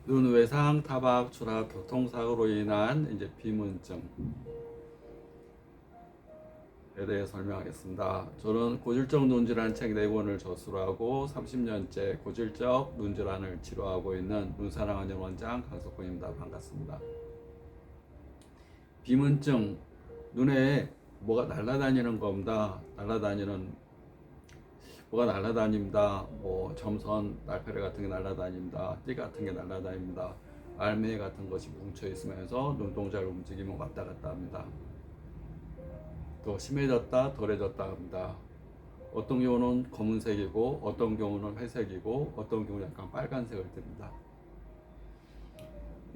눈 외상, 타박, 추락, 교통사고로 인한 이제 비문증에 대해 설명하겠습니다. 저는 고질적 눈질환 책 4권을 저술하고 30년째 고질적 눈질환을 치료하고 있는 눈사랑하는 원장 강석훈입니다. 반갑습니다. 비문증, 눈에 뭐가 날아다니는 겁니다. 뭐가 날아다닙니다. 뭐 점선, 날파리 같은 게 날아다닙니다. 띠 같은 게 날아다닙니다. 알맹이 같은 것이 뭉쳐 있으면서 눈동자를 움직이면 왔다 갔다 합니다. 또 심해졌다, 덜해졌다 합니다. 어떤 경우는 검은색이고, 어떤 경우는 회색이고, 어떤 경우는 약간 빨간색을 띱니다.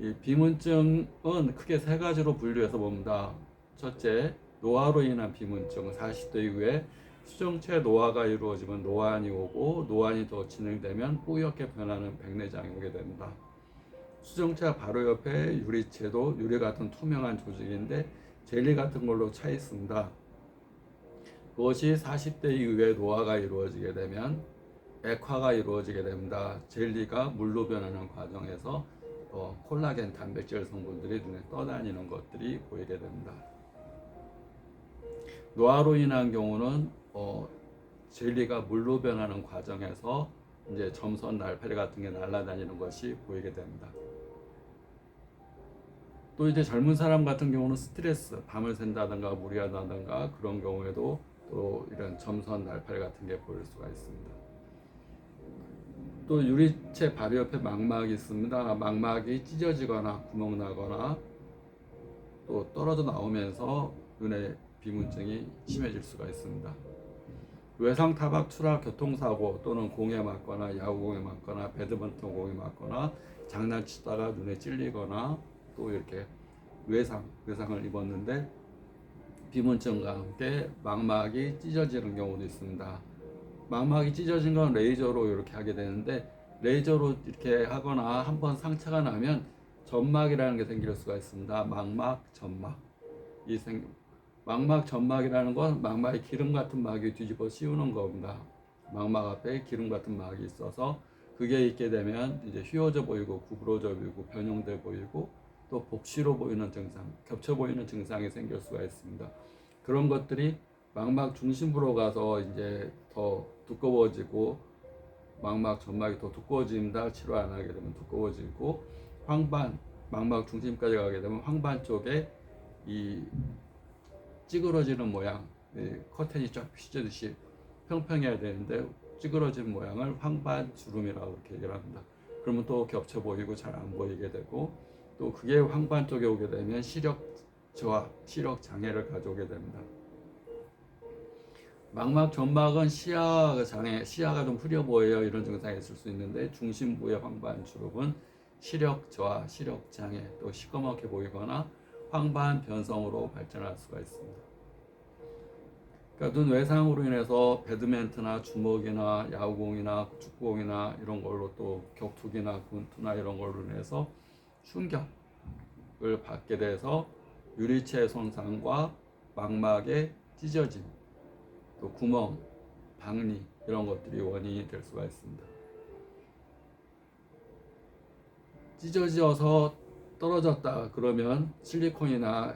이 비문증은 크게 3가지로 분류해서 봅니다. 첫째, 노화로 인한 비문증. 40대 이후에 수정체 노화가 이루어지면 노안이 오고, 노안이 더 진행되면 뿌옇게 변하는 백내장이 오게 됩니다. 수정체 바로 옆에 유리체도 유리 같은 투명한 조직인데 젤리 같은 걸로 차 있습니다. 그것이 40대 이후에 노화가 이루어지게 되면 액화가 이루어지게 됩니다. 젤리가 물로 변하는 과정에서 콜라겐 단백질 성분들이 눈에 떠다니는 것들이 보이게 됩니다. 노화로 인한 경우는 젤리가 물로 변하는 과정에서 이제 점선, 날파리 같은 게 날아다니는 것이 보이게 됩니다. 또 이제 젊은 사람 같은 경우는 스트레스, 밤을 샌다든가 무리하다든가 그런 경우에도 또 이런 점선, 날파리 같은 게 보일 수가 있습니다. 또 유리체 바로 옆에 망막이 있습니다. 망막이 찢어지거나 구멍 나거나 또 떨어져 나오면서 눈에 비문증이 심해질 수가 있습니다. 외상, 타박, 추락, 교통사고 또는 공에 맞거나 야구공에 맞거나 배드민턴 공에 맞거나 장난치다가 눈에 찔리거나 또 이렇게 외상을 입었는데 비문증과 함께 망막이 찢어지는 경우도 있습니다. 망막이 찢어진 건 레이저로 이렇게 하게 되는데 레이저로 이렇게 하거나 한번 상처가 나면 점막이라는 게 생길 수가 있습니다. 망막, 점막. 망막, 점막이라는 건 망막에 기름 같은 막이 뒤집어 씌우는 겁니다. 망막 앞에 기름 같은 막이 있어서 그게 있게 되면 이제 휘어져 보이고 구부러져 보이고 변형돼 보이고 또 복시로 보이는 증상, 겹쳐 보이는 증상이 생길 수가 있습니다. 그런 것들이 망막 중심부로 가서 이제 더 두꺼워지고 망막 점막이 더 두꺼워집니다. 치료 안 하게 되면 두꺼워지고 황반, 망막 중심까지 가게 되면 황반 쪽에 이 찌그러지는 모양, 커튼이 쫙 휘지듯이 평평해야 되는데 찌그러진 모양을 황반 주름이라고 이렇게 얘기를 합니다. 그러면 또 겹쳐 보이고 잘 안 보이게 되고 또 그게 황반 쪽에 오게 되면 시력 저하, 시력 장애를 가져오게 됩니다. 망막 점막은 시야 장애, 시야가 좀 흐려 보여요. 이런 증상이 있을 수 있는데 중심부의 황반 주름은 시력 저하, 시력 장애, 또 시커멓게 보이거나 황반 변성으로 발전할 수가 있습니다. 그러니까 눈 외상으로 인해서 배드민턴이나 주먹이나 야구공이나 축구공이나 이런 걸로 또 격투기나 권투나 이런 걸로 인해서 충격을 받게 돼서 유리체 손상과 망막의 찢어짐, 또 구멍, 박리 이런 것들이 원인이 될 수가 있습니다. 찢어져서 떨어졌다 그러면 실리콘이나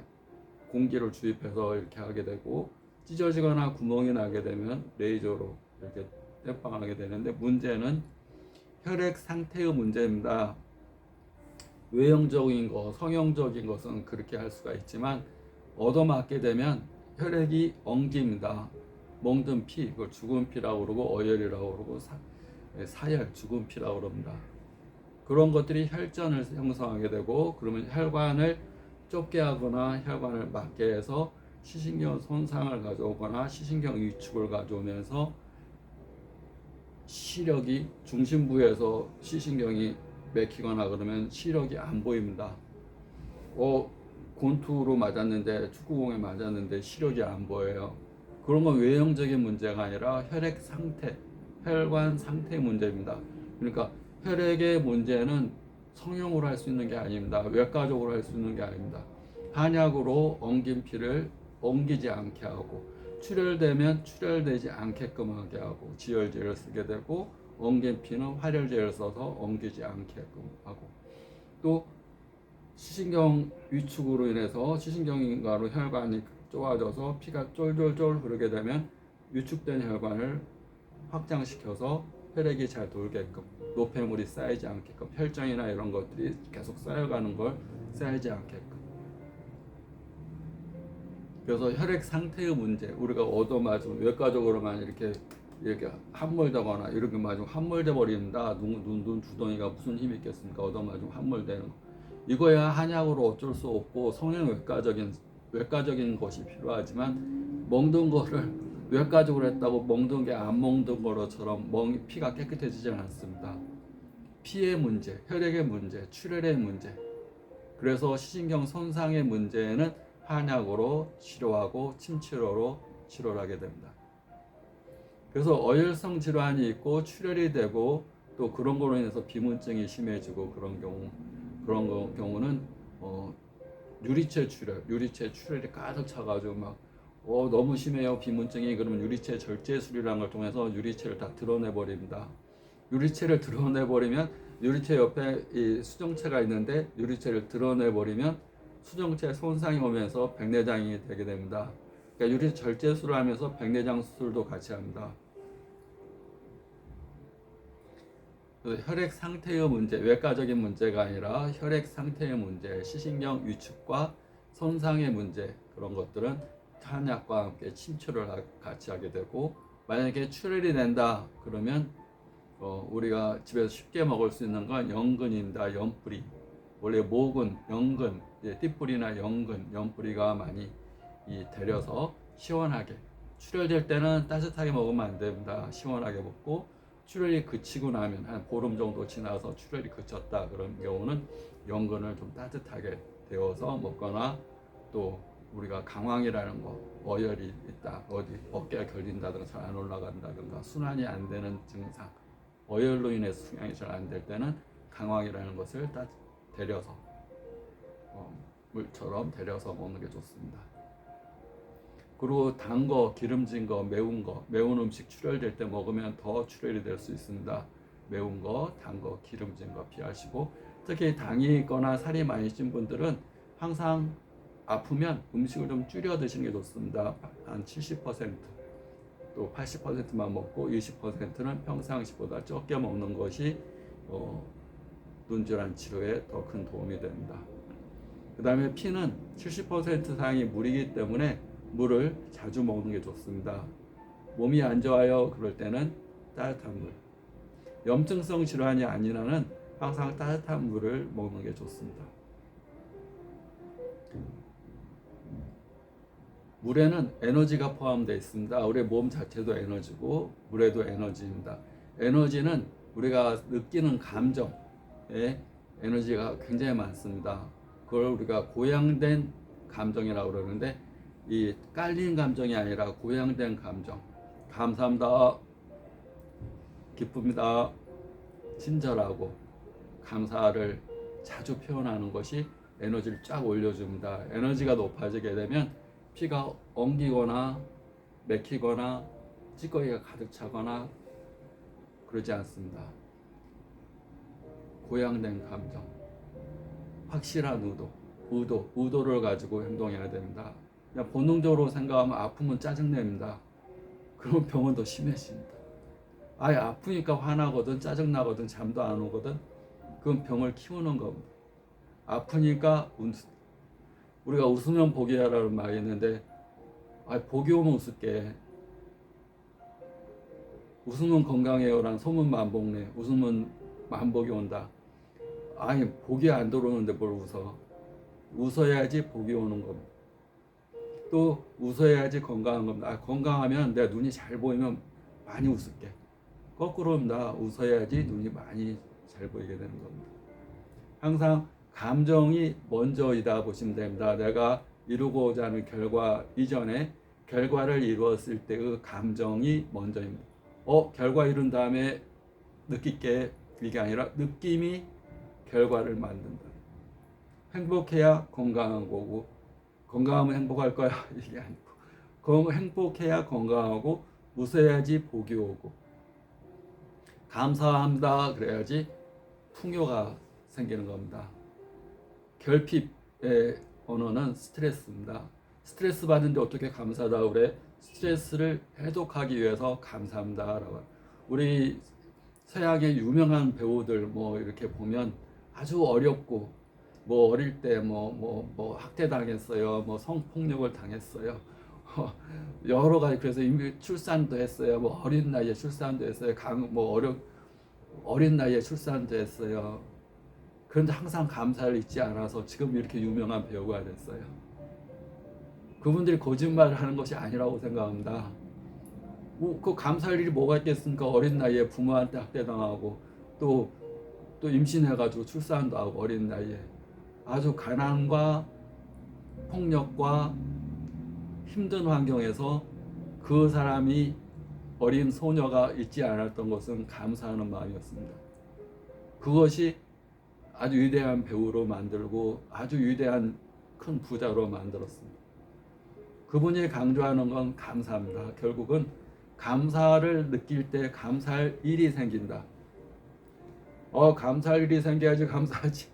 공기를 주입해서 이렇게 하게 되고 찢어지거나 구멍이 나게 되면 레이저로 이렇게 땜빵하게 되는데 문제는 혈액 상태의 문제입니다. 외형적인 거, 성형적인 것은 그렇게 할 수가 있지만 얻어맞게 되면 혈액이 엉깁니다. 멍든 피, 그걸 죽은 피라고 그러고 어혈이라고 그러고 사혈, 죽은 피라고 그럽니다. 그런 것들이 혈전을 형성하게 되고 그러면 혈관을 좁게 하거나 혈관을 막게 해서 시신경 손상을 가져오거나 시신경 위축을 가져오면서 시력이 중심부에서 시신경이 맥히거나 그러면 시력이 안 보입니다. 권투로 맞았는데 축구공에 맞았는데 시력이 안 보여요. 그런 건 외형적인 문제가 아니라 혈액 상태, 혈관 상태 문제입니다. 그러니까 혈액의 문제는 성형으로 할 수 있는 게 아닙니다. 외과적으로 할 수 있는 게 아닙니다. 한약으로 엉긴 피를 엉기지 않게 하고 출혈되면 출혈되지 않게끔 하게 하고 지혈제를 쓰게 되고 엉긴 피는 활혈제를 써서 엉기지 않게끔 하고, 또 시신경 위축으로 인해서 시신경인가로 혈관이 좁아져서 피가 쫄쫄쫄 흐르게 되면 위축된 혈관을 확장시켜서 혈액이 잘 돌게끔, 노폐물이 쌓이지 않게끔, 혈정이나 이런 것들이 계속 쌓여가는 걸 쌓이지 않게끔. 그래서 혈액 상태의 문제, 우리가 얻어맞으면 외과적으로만 이렇게 함몰되거나 이렇게 맞으면 함몰돼 버린다. 눈 주둥이가 무슨 힘이 있겠습니까? 얻어맞으면 함몰되는 거. 이거야 한약으로 어쩔 수 없고 성형 외과적인 것이 필요하지만, 먹는 거를 외과적으로 했다고 먹는 게 안 먹는 거로처럼 피가 깨끗해지지 않습니다. 피의 문제, 혈액의 문제, 출혈의 문제. 그래서 시신경 손상의 문제는 한약으로 치료하고 침치료로 치료를 하게 됩니다. 그래서 어혈성 질환이 있고 출혈이 되고 또 그런 거로 인해서 비문증이 심해지고 그런 경우는 유리체 출혈이 가득 차가지고 막 너무 심해요 비문증이. 그러면 유리체 절제술이라는 걸 통해서 유리체를 다 드러내 버립니다. 유리체를 드러내 버리면 유리체 옆에 이 수정체가 있는데 유리체를 드러내 버리면 수정체 손상이 오면서 백내장이 되게 됩니다. 그러니까 유리체 절제술을 하면서 백내장 수술도 같이 합니다. 혈액 상태의 문제, 외과적인 문제가 아니라 혈액 상태의 문제, 시신경 위축과 손상의 문제, 그런 것들은 한약과 함께 침투를 같이 하게 되고, 만약에 출혈이 된다 그러면 우리가 집에서 쉽게 먹을 수 있는 건 연근입니다. 연뿌리. 원래 목은 연근, 띠뿌리나 연근, 연뿌리가 많이 데려서 시원하게, 출혈될 때는 따뜻하게 먹으면 안 됩니다. 시원하게 먹고, 출혈이 그치고 나면 한 보름 정도 지나서 출혈이 그쳤다 그런 경우는 연근을 좀 따뜻하게 데워서 먹거나, 또 우리가 강황이라는 거, 어혈이 있다, 어디 어깨가 결린다든가 잘 안 올라간다든가 순환이 안 되는 증상, 어혈로 인해서 순환이 잘 안 될 때는 강황이라는 것을 데려서 물처럼 데려서 먹는 게 좋습니다. 그리고 단 거, 기름진 거, 매운 음식 출혈될 때 먹으면 더 출혈이 될 수 있습니다. 매운 거, 단 거, 기름진 거 피하시고, 특히 당이 있거나 살이 많이 찐 분들은 항상 아프면 음식을 좀 줄여 드시는 게 좋습니다. 한 70%, 또 80%만 먹고 20%는 평상시보다 적게 먹는 것이 눈질환 치료에 더 큰 도움이 됩니다. 그 다음에 피는 70% 상이 물이기 때문에 물을 자주 먹는 게 좋습니다. 몸이 안 좋아요 그럴 때는 따뜻한 물, 염증성 질환이 아니라는 항상 따뜻한 물을 먹는 게 좋습니다. 물에는 에너지가 포함되어 있습니다. 우리 몸 자체도 에너지고 물에도 에너지입니다. 에너지는 우리가 느끼는 감정에 에너지가 굉장히 많습니다. 그걸 우리가 고양된 감정이라고 그러는데, 이 깔린 감정이 아니라 고양된 감정, 감사합니다, 기쁩니다, 친절하고 감사를 자주 표현하는 것이 에너지를 쫙 올려줍니다. 에너지가 높아지게 되면 피가 엉기거나 맥히거나 찌꺼기가 가득 차거나 그러지 않습니다. 고양된 감정, 확실한 의도를 가지고 행동해야 됩니다. 그냥 본능적으로 생각하면 아프면 짜증냅니다. 그럼 병은 더 심해집니다. 아예 아프니까 화나거든 짜증나거든 잠도 안 오거든, 그건 병을 키우는 겁니다. 아프니까 우리가 웃으면 복이 야라는 말이 있는데, 복이 오면 웃을게, 웃으면 건강해요라는 소문 만복네, 웃으면 만복이 온다. 아니 복이 안 들어오는데 뭘 웃어? 웃어야지 복이 오는 겁니다. 또 웃어야지 건강한 겁니다. 건강하면 내가 눈이 잘 보이면 많이 웃을게. 거꾸로입니다. 웃어야지 눈이 많이 잘 보이게 되는 겁니다. 항상 감정이 먼저이다 보시면 됩니다. 내가 이루고자 하는 결과 이전에 결과를 이루었을 때의 감정이 먼저입니다. 결과 이룬 다음에 느낄게, 이게 아니라 느낌이 결과를 만든다. 행복해야 건강한 거고, 건강하면 행복할 거야 이게 아니고, 행복해야 건강하고, 웃어야지 복이 오고, 감사합니다. 그래야지 풍요가 생기는 겁니다. 결핍의 언어는 스트레스입니다. 스트레스 받는데 어떻게 감사하다 그래? 스트레스를 해독하기 위해서 감사합니다라고. 우리 서양의 유명한 배우들 뭐 이렇게 보면 아주 어렵고 뭐 어릴 때 뭐 학대 당했어요. 뭐 성폭력을 당했어요. 여러 가지. 그래서 이미 출산도 했어요. 뭐 어린 나이에 출산도 했어요. 어린 나이에 출산도 했어요. 그런데 항상 감사를 잊지 않아서 지금 이렇게 유명한 배우가 됐어요. 그분들이 거짓말을 하는 것이 아니라고 생각합니다. 그 감사할 일이 뭐가 있겠습니까? 어린 나이에 부모한테 학대당하고 또 임신해가지고 출산도 하고 어린 나이에 아주 가난과 폭력과 힘든 환경에서 그 사람이 어린 소녀가 잊지 않았던 것은 감사하는 마음이었습니다. 그것이 아주 위대한 배우로 만들고 아주 위대한 큰 부자로 만들었습니다. 그분이 강조하는 건 감사합니다. 결국은 감사를 느낄 때 감사할 일이 생긴다. 감사할 일이 생겨야지 감사하지.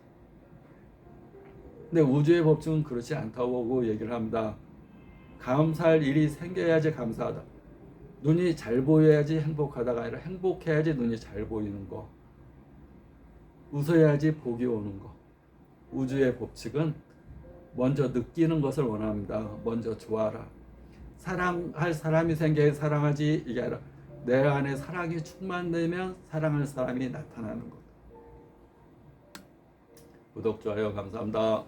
근데 우주의 법칙은 그렇지 않다고 얘기를 합니다. 감사할 일이 생겨야지 감사하다. 눈이 잘 보여야지 행복하다가 아니라 행복해야지 눈이 잘 보이는 거. 웃어야지 복이 오는 거. 우주의 법칙은 먼저 느끼는 것을 원합니다. 먼저 좋아라. 사랑할 사람이 생겨야 사랑하지, 이게 아니라 내 안에 사랑이 충만되면 사랑할 사람이 나타나는 것. 구독, 좋아요 감사합니다.